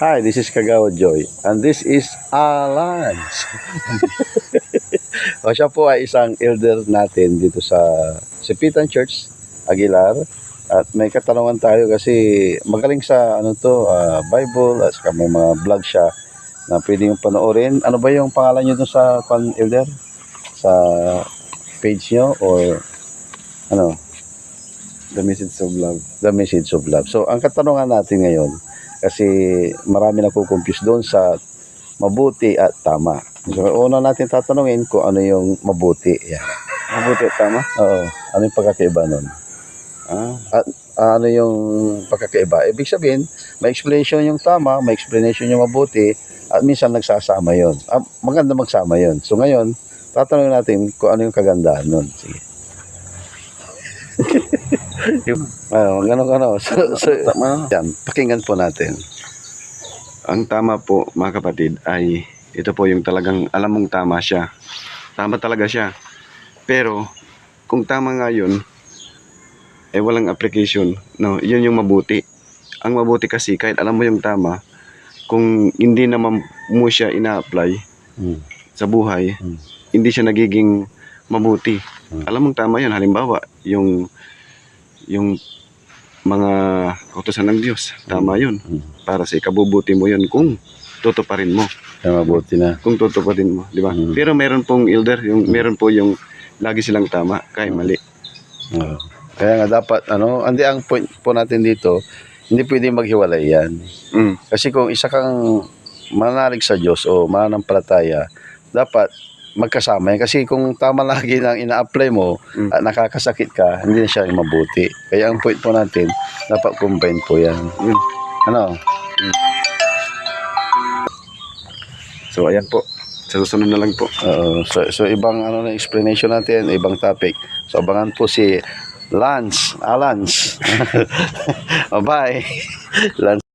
Hi, this is Kagawa Joy and this is Alans. O siya po ay isang elder natin dito sa Sipitan Church, Aguilar. At may katanungan tayo kasi magaling sa Bible at saka may mga vlog siya na pwede yung panoorin. Ano ba yung pangalan niyo doon sa elder? Sa page niyo or ano? The Message of Love. The Message of Love. So, ang katanungan natin ngayon, kasi marami na confuse doon sa mabuti at tama. So, una natin tatanungin kung ano yung mabuti. Yan. Mabuti at tama? Oo. Ano yung pagkakaiba nun? At ano yung pagkakaiba? Ibig sabihin, may explanation yung tama, may explanation yung mabuti, at minsan nagsasama yun. Maganda magsama yun. So, ngayon, tatanungin natin kung ano yung kagandahan nun. Sige. Gano'n. So, Tama. yan, pakinggan po natin. Ang tama po, mga kapatid, ay ito po yung talagang alam mong tama siya. Tama talaga siya. Pero, kung tama nga yun, eh walang application. No, yun yung mabuti. Ang mabuti kasi, kahit alam mo yung tama, kung hindi naman mo siya ina-apply sa buhay, hindi siya nagiging mabuti. Alam mong tama yun. Halimbawa, yung mga kautusan ng Diyos, tama yun. Para sa ikabubuti mo yun kung tutuparin mo. Kaya mabuti na. Kung tutuparin mo, di ba? Pero meron pong elder, meron po yung lagi silang tama, kaya mali. Kaya nga dapat, hindi ang point po natin dito, hindi pwedeng maghiwalay yan. Kasi kung isa kang manalig sa Diyos o mananampalataya, dapat magkasama yan. Kasi kung tama lagi nang ina-apply mo at nakakasakit ka, hindi na siya mabuti. Kaya ang point po natin, dapat combine po yan. So ayan po, sa susunod na lang po. So ibang na explanation natin, ibang topic. So abangan po si Alans. Bye. Lance.